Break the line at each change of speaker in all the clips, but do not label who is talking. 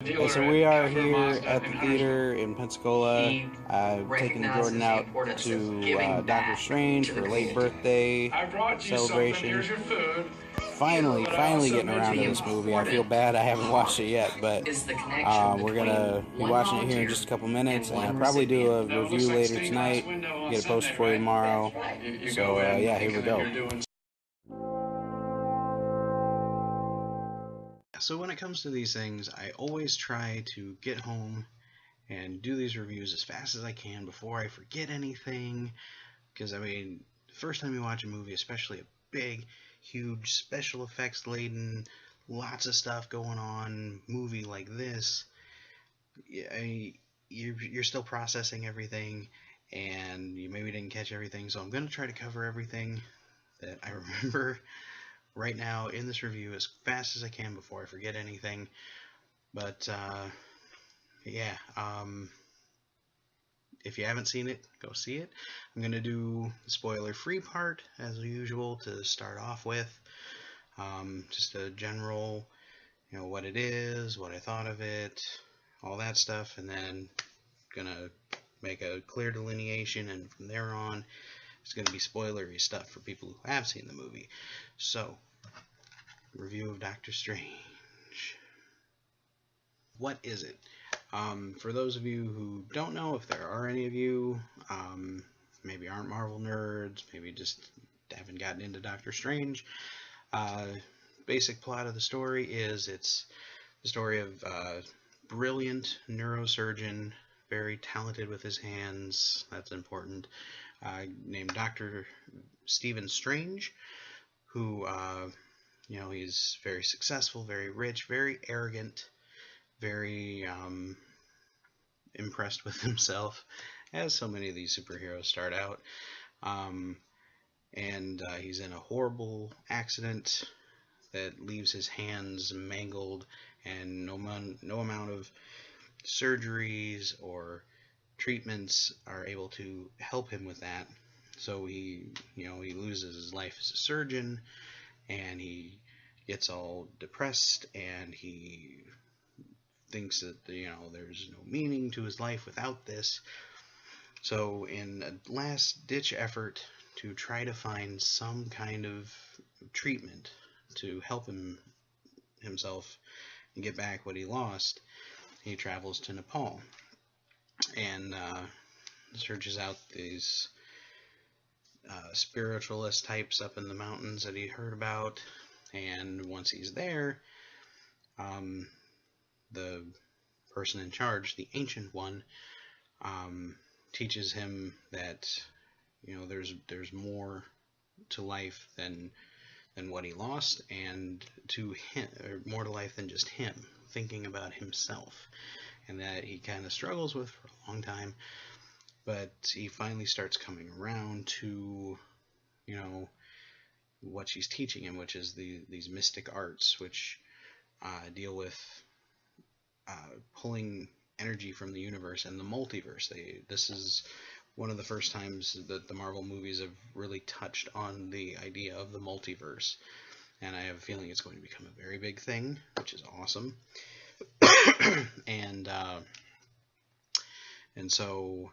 Hey, so we are here at the theater in Pensacola, taking Jordan out to Doctor Strange for a late birthday celebration. Finally getting around to this movie. I feel bad I haven't watched it yet, but we're gonna be watching it here in just a couple minutes, and I'll probably do a review later tonight, get it posted for you tomorrow. So yeah, here we go.
So when it comes to these things, I always try to get home and do these reviews as fast as I can before I forget anything. Because, I mean, the first time you watch a movie, especially a big, huge, special effects laden, lots of stuff going on movie like this, you're still processing everything, and you maybe didn't catch everything. So I'm going to try to cover everything that I remember right now in this review as fast as I can before I forget anything. But yeah, if you haven't seen it, go see it. I'm going to do the spoiler-free part, as usual, to start off with. Just a general, what it is, what I thought of it, all that stuff, and then going to make a clear delineation, and from there on, it's going to be spoilery stuff for people who have seen the movie. So, review of Doctor Strange. What is it? For those of you who don't know, if there are any of you, maybe aren't Marvel nerds, maybe just haven't gotten into Doctor Strange, basic plot of the story is it's the story of a brilliant neurosurgeon, very talented with his hands, that's important, named Dr. Stephen Strange, who, he's very successful, very rich, very arrogant, very impressed with himself, as so many of these superheroes start out. And he's in a horrible accident that leaves his hands mangled, and no amount of surgeries or treatments are able to help him with that. So he loses his life as a surgeon, and he gets all depressed, and he thinks that there's no meaning to his life without this. So in a last-ditch effort to try to find some kind of treatment to help himself and get back what he lost, he travels to Nepal and searches out these spiritualist types up in the mountains that he heard about. And once he's there, the person in charge, the Ancient One, teaches him that there's more to life than what he lost, and to him, or more to life than just him thinking about himself, and that he kind of struggles with for a long time, but he finally starts coming around to what she's teaching him, which is these mystic arts, which deal with pulling energy from the universe and the multiverse. This is one of the first times that the Marvel movies have really touched on the idea of the multiverse, and I have a feeling it's going to become a very big thing, which is awesome. and so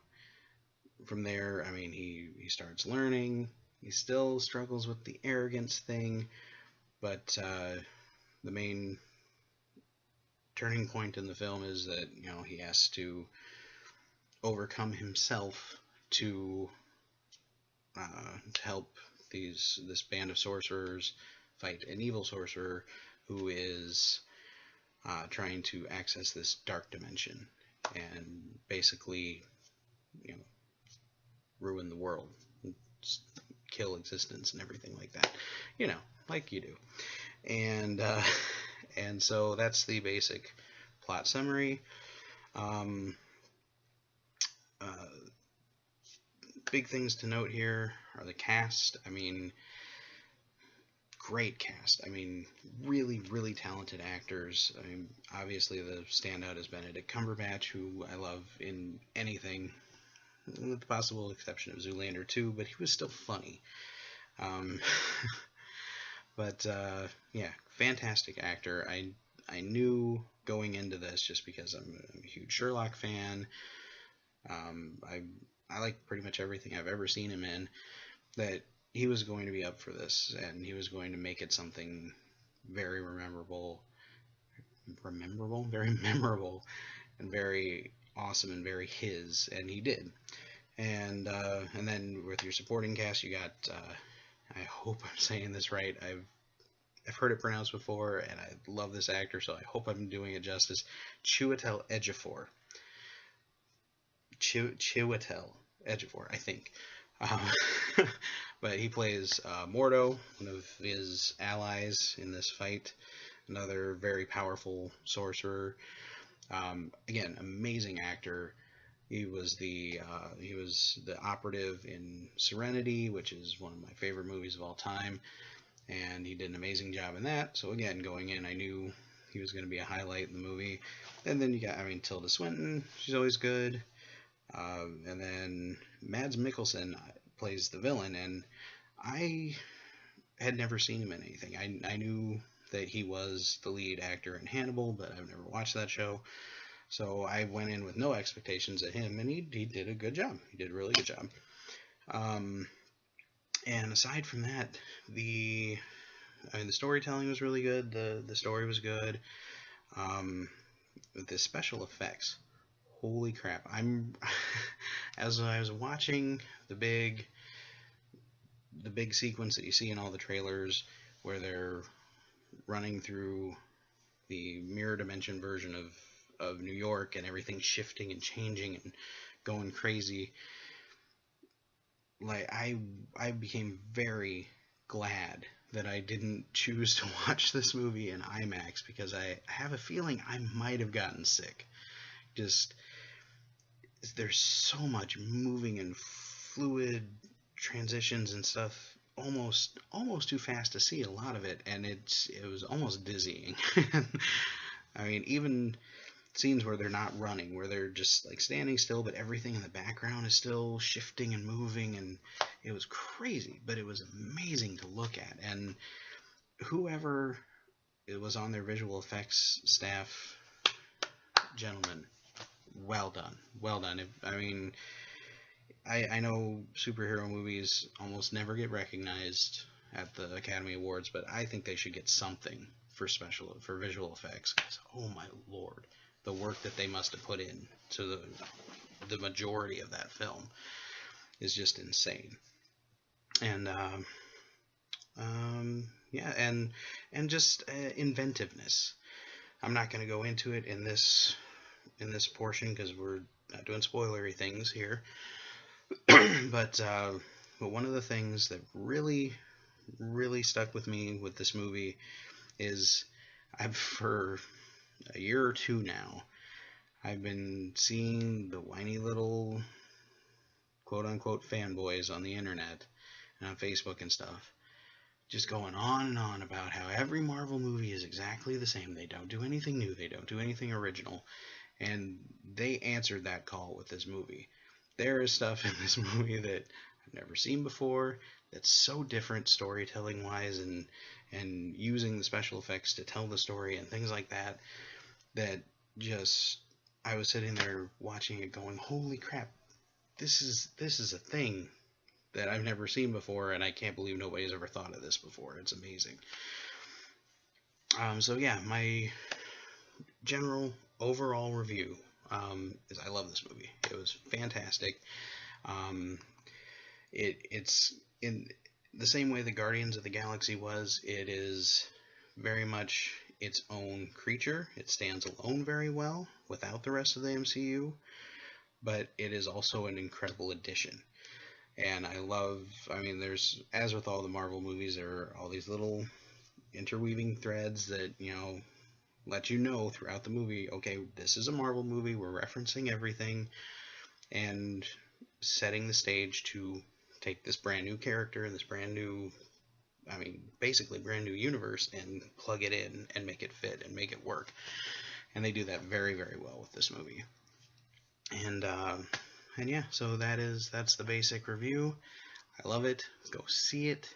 from there, I mean, he starts learning. He still struggles with the arrogance thing, but the main turning point in the film is that he has to overcome himself to help this band of sorcerers fight an evil sorcerer who is trying to access this dark dimension and basically ruin the world, kill existence and everything like that, like you do. And so that's the basic plot summary. Big things to note here are the cast. I mean, great cast. I mean, really, really talented actors. I mean, obviously the standout is Benedict Cumberbatch, who I love in anything, with the possible exception of Zoolander 2, but he was still funny. But yeah, fantastic actor. I knew going into this, just because I'm a huge Sherlock fan. I like pretty much everything I've ever seen him in, that he was going to be up for this, and he was going to make it something very very memorable, and very awesome, and very his, and he did. And then with your supporting cast, you got I hope I'm saying this right. I've heard it pronounced before, and I love this actor, so I hope I'm doing it justice. Chiwetel Ejiofor. Chiwetel Ejiofor, I think. Um, but he plays Mordo, one of his allies in this fight. Another very powerful sorcerer. Again, amazing actor. He was the operative in Serenity, which is one of my favorite movies of all time, and he did an amazing job in that. So again, going in, I knew he was going to be a highlight in the movie. And then you got, Tilda Swinton, she's always good. And then Mads Mikkelsen plays the villain, and I had never seen him in anything. I knew that he was the lead actor in Hannibal, but I've never watched that show. So I went in with no expectations of him, and he did a good job. He did a really good job. And aside from that, the storytelling was really good. The story was good. The special effects, holy crap! As I was watching the big sequence that you see in all the trailers, where they're running through the mirror dimension version of New York, and everything shifting and changing and going crazy. Like, I became very glad that I didn't choose to watch this movie in IMAX, because I have a feeling I might have gotten sick. Just, there's so much moving and fluid transitions and stuff, almost too fast to see a lot of it, and it was almost dizzying. Even scenes where they're not running, where they're just like standing still, but everything in the background is still shifting and moving, and it was crazy, but it was amazing to look at. And whoever it was on their visual effects staff, gentlemen, well done. I know superhero movies almost never get recognized at the Academy Awards, but I think they should get something for visual effects. 'Cause, oh my lord, the work that they must have put in to the majority of that film is just insane. And yeah, and just inventiveness. I'm not going to go into it in this portion, because we're not doing spoilery things here. but one of the things that really stuck with me with this movie is, for a year or two now, I've been seeing the whiny little quote-unquote fanboys on the internet and on Facebook and stuff, just going on and on about how every Marvel movie is exactly the same. They don't do anything new. They don't do anything original. And they answered that call with this movie. There is stuff in this movie that I've never seen before, that's so different storytelling-wise, and using the special effects to tell the story and things like that, that just, I was sitting there watching it going, holy crap, this is a thing that I've never seen before, and I can't believe nobody's ever thought of this before. It's amazing. So yeah, my general overall review is I love this movie. It was fantastic. It's in the same way the Guardians of the Galaxy was. It is very much its own creature. It stands alone very well without the rest of the MCU, but it is also an incredible addition. And I love, there's, as with all the Marvel movies, there are all these little interweaving threads that, let you know throughout the movie, okay, this is a Marvel movie, we're referencing everything, and setting the stage to take this brand new character and this brand new, basically brand new universe, and plug it in and make it fit and make it work. And they do that very, very well with this movie. And yeah, so that's the basic review. I love it. Go see it,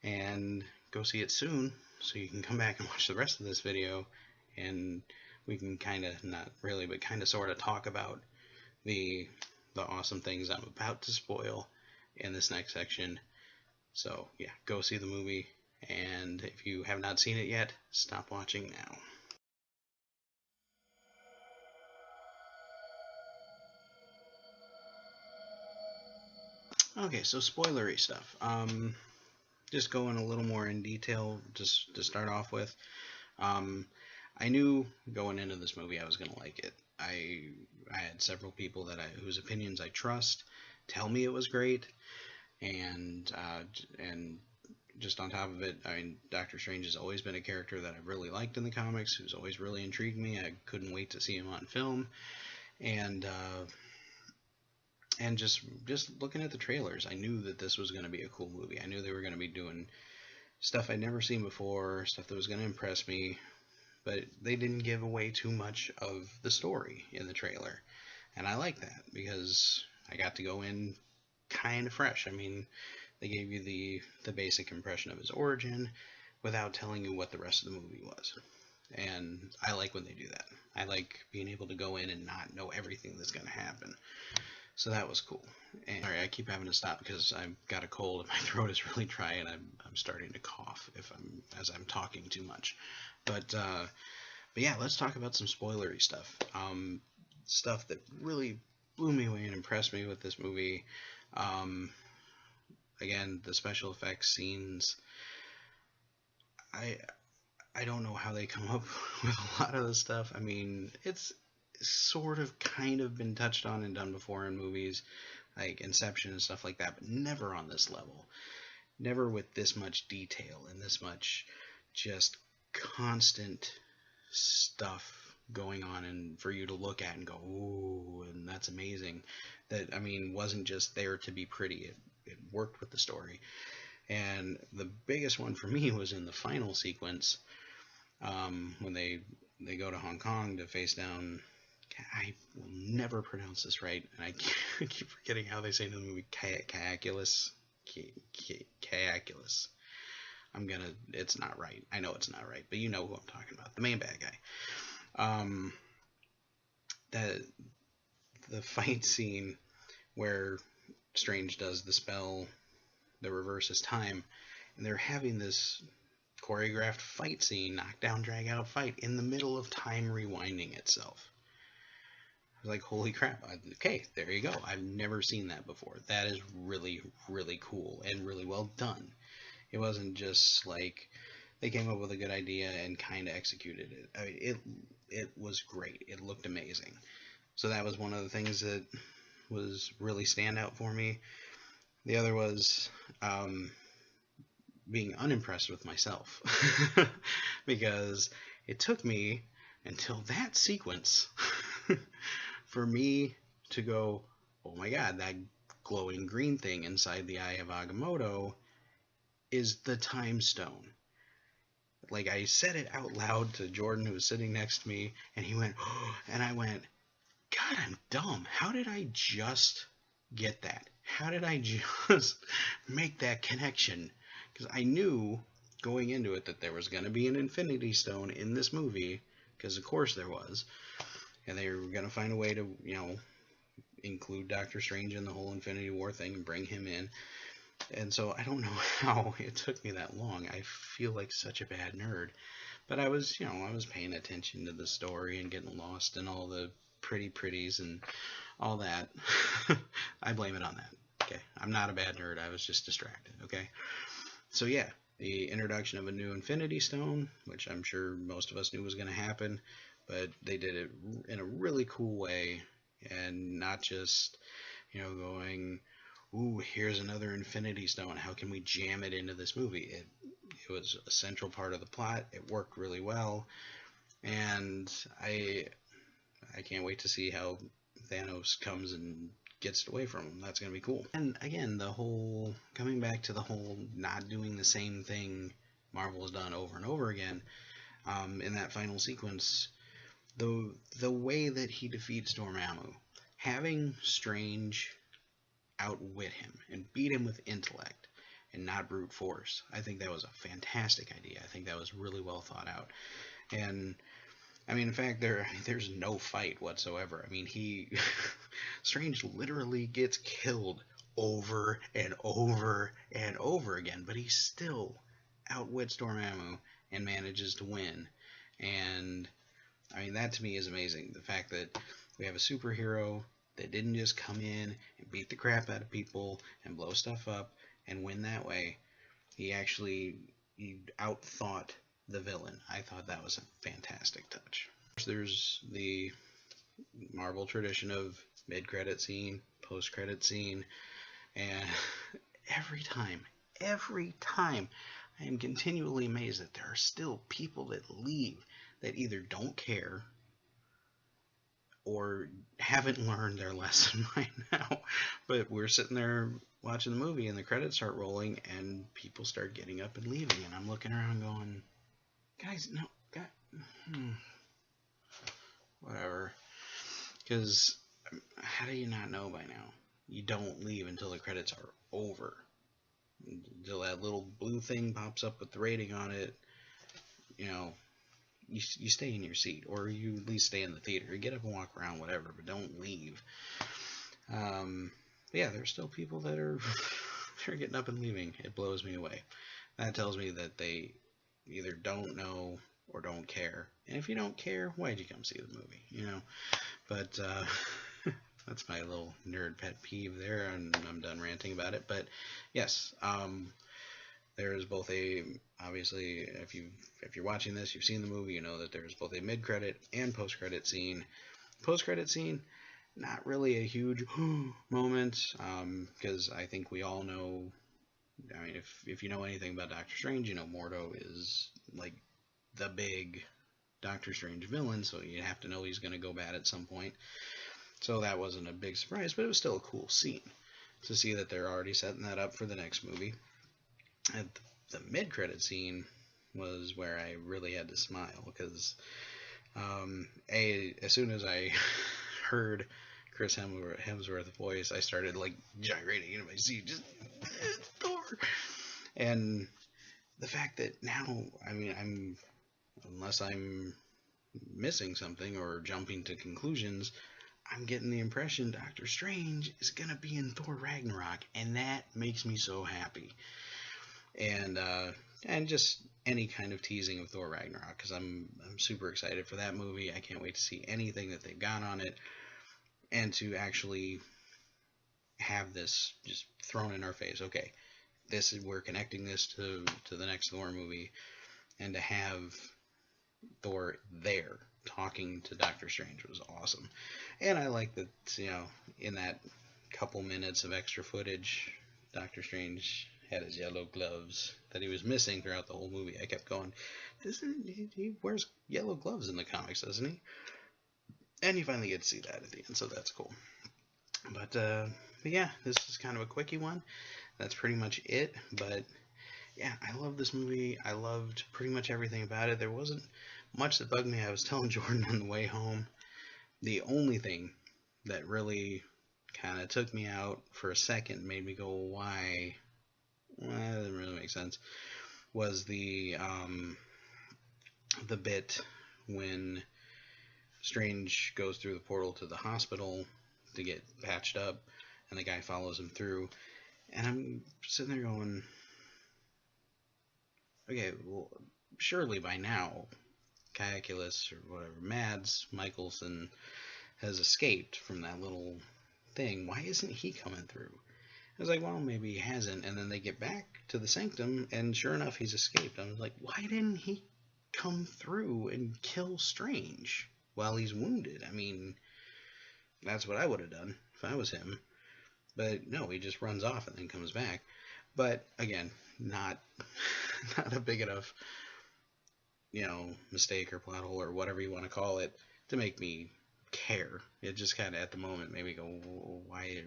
and go see it soon, so you can come back and watch the rest of this video and we can kind of, not really, but kind of sort of talk about the awesome things I'm about to spoil in this next section. So yeah, go see the movie, and if you have not seen it yet, stop watching now. Okay, so spoilery stuff. Just going a little more in detail, just to start off with. I knew going into this movie I was gonna like it. I had several people whose opinions I trust tell me it was great, and just on top of it, I mean, Doctor Strange has always been a character that I've really liked in the comics, who's always really intrigued me. I couldn't wait to see him on film, and just looking at the trailers, I knew that this was going to be a cool movie. I knew they were going to be doing stuff I'd never seen before, stuff that was going to impress me, but they didn't give away too much of the story in the trailer, and I like that because I got to go in kind of fresh. I mean, they gave you the basic impression of his origin without telling you what the rest of the movie was, and I like when they do that. I like being able to go in and not know everything that's going to happen. So that was cool. And sorry, I keep having to stop because I've got a cold and my throat is really dry, and I'm starting to cough as I'm talking too much. But yeah, let's talk about some spoilery stuff. Stuff that really blew me away and impressed me with this movie. Again, the special effects scenes. I don't know how they come up with a lot of the stuff. I mean, it's sort of kind of been touched on and done before in movies like Inception and stuff like that, but never on this level. Never with this much detail and this much just constant stuff going on, and for you to look at and go, ooh, and that's amazing. That, I mean, wasn't just there to be pretty. It worked with the story. And the biggest one for me was in the final sequence, when they go to Hong Kong to face down. I will never pronounce this right, and I keep forgetting how they say it in the movie. Caiaculus. It's not right. I know it's not right, but you know who I'm talking about. The main bad guy. The fight scene where Strange does the spell that reverses time, and they're having this choreographed fight scene, knockdown, drag out fight in the middle of time rewinding itself. I was like, holy crap. Okay, there you go. I've never seen that before. That is really, really cool and really well done. It wasn't just like they came up with a good idea and kind of executed it. I mean, it was great. It looked amazing. So that was one of the things that was really standout for me. The other was being unimpressed with myself because it took me until that sequence for me to go, oh my god, that glowing green thing inside the eye of Agamotto is the time stone. Like, I said it out loud to Jordan, who was sitting next to me, and he went, oh, and I went, God, I'm dumb. How did I just get that? How did I just make that connection? Because I knew going into it that there was going to be an Infinity Stone in this movie, because of course there was, and they were going to find a way to, include Doctor Strange in the whole Infinity War thing and bring him in. And so I don't know how it took me that long. I feel like such a bad nerd. But I was, I was paying attention to the story and getting lost in all the pretties and all that. I blame it on that. Okay, I'm not a bad nerd. I was just distracted. Okay, so yeah, the introduction of a new Infinity Stone, which I'm sure most of us knew was going to happen, but they did it in a really cool way, and not just, going, ooh, here's another Infinity Stone. How can we jam it into this movie? It was a central part of the plot. It worked really well, and I can't wait to see how Thanos comes and gets it away from him. That's going to be cool. And again, coming back to the whole not doing the same thing Marvel has done over and over again, in that final sequence, the way that he defeats Dormammu, having Strange outwit him and beat him with intellect and not brute force, I think that was a fantastic idea. I think that was really well thought out. And I mean, in fact, there's no fight whatsoever. I mean, Strange literally gets killed over and over and over again, but he still outwits Dormammu and manages to win. And I mean, that to me is amazing. The fact that we have a superhero that didn't just come in and beat the crap out of people and blow stuff up and win that way. He outthought the villain. I thought that was a fantastic touch. There's the Marvel tradition of mid-credit scene, post-credit scene, and every time, I am continually amazed that there are still people that leave that either don't care or haven't learned their lesson by now. But we're sitting there watching the movie and the credits start rolling and people start getting up and leaving, and I'm looking around going, guys, no, whatever. Because how do you not know by now? You don't leave until the credits are over. Until that little blue thing pops up with the rating on it, you know, you stay in your seat, or you at least stay in the theater. You get up and walk around, whatever, but don't leave. Yeah, there's still people that are they're getting up and leaving. It blows me away. That tells me that they either don't know or don't care. And if you don't care, why'd you come see the movie? You know. But that's my little nerd pet peeve there, and I'm done ranting about it. But yes, there is both obviously, if you're watching this, you've seen the movie, you know that there's both a mid-credit and post-credit scene. Post-credit scene, not really a huge moment, because I think we all know. I mean, if you know anything about Doctor Strange, you know Mordo is like the big Doctor Strange villain, so you have to know he's going to go bad at some point. So that wasn't a big surprise, but it was still a cool scene to see that they're already setting that up for the next movie. And the mid-credit scene was where I really had to smile, because as soon as I heard Chris Hemsworth's voice, I started like gyrating in my seat, just Thor. And the fact that now, I mean, unless I'm missing something or jumping to conclusions, I'm getting the impression Doctor Strange is going to be in Thor Ragnarok, and that makes me so happy. And just any kind of teasing of Thor Ragnarok, because I'm super excited for that movie. I can't wait to see anything that they've got on it, and to actually have this just thrown in our face. Okay, we're connecting this to the next Thor movie, and to have Thor there talking to Doctor Strange was awesome. And I like that, you know, in that couple minutes of extra footage, Doctor Strange had his yellow gloves that he was missing throughout the whole movie. I kept going, he wears yellow gloves in the comics, doesn't he? And you finally get to see that at the end, so that's cool. But yeah, this is kind of a quickie one. That's pretty much it. But yeah, I love this movie. I loved pretty much everything about it. There wasn't much that bugged me. I was telling Jordan on the way home, the only thing that really kind of took me out for a second, made me go, why? Well, that doesn't really make sense, was the bit when Strange goes through the portal to the hospital to get patched up, and the guy follows him through, and I'm sitting there going, okay, well, surely by now, Calculus or whatever, Mads Mikkelsen has escaped from that little thing. Why isn't he coming through? I was like, well, maybe he hasn't. And then they get back to the sanctum, and sure enough, he's escaped. I was like, why didn't he come through and kill Strange while he's wounded? I mean, that's what I would have done if I was him. But no, he just runs off and then comes back. But again, not a big enough, you know, mistake or plot hole or whatever you want to call it to make me care. It just kind of at the moment made me go, why?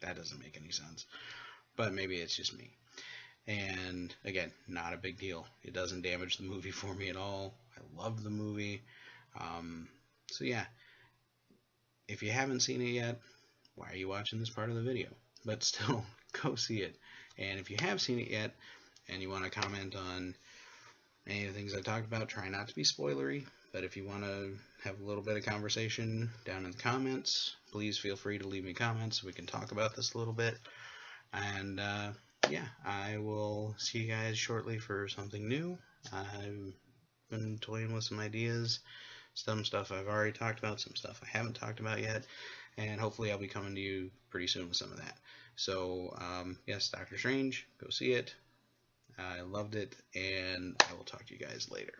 That doesn't make any sense. But maybe it's just me. And again, not a big deal. It doesn't damage the movie for me at all. I love the movie. So yeah, if you haven't seen it yet, why are you watching this part of the video? But still, go see it. And if you have seen it yet, and you want to comment on Any of the things I talked about, try not to be spoilery, but if you want to have a little bit of conversation down in the comments, please feel free to leave me comments so we can talk about this a little bit. And yeah, I will see you guys shortly for something new. I've been toying with some ideas, some stuff I've already talked about, some stuff I haven't talked about yet, and hopefully I'll be coming to you pretty soon with some of that. So yes, Doctor Strange, go see it. I loved it, and I will talk to you guys later.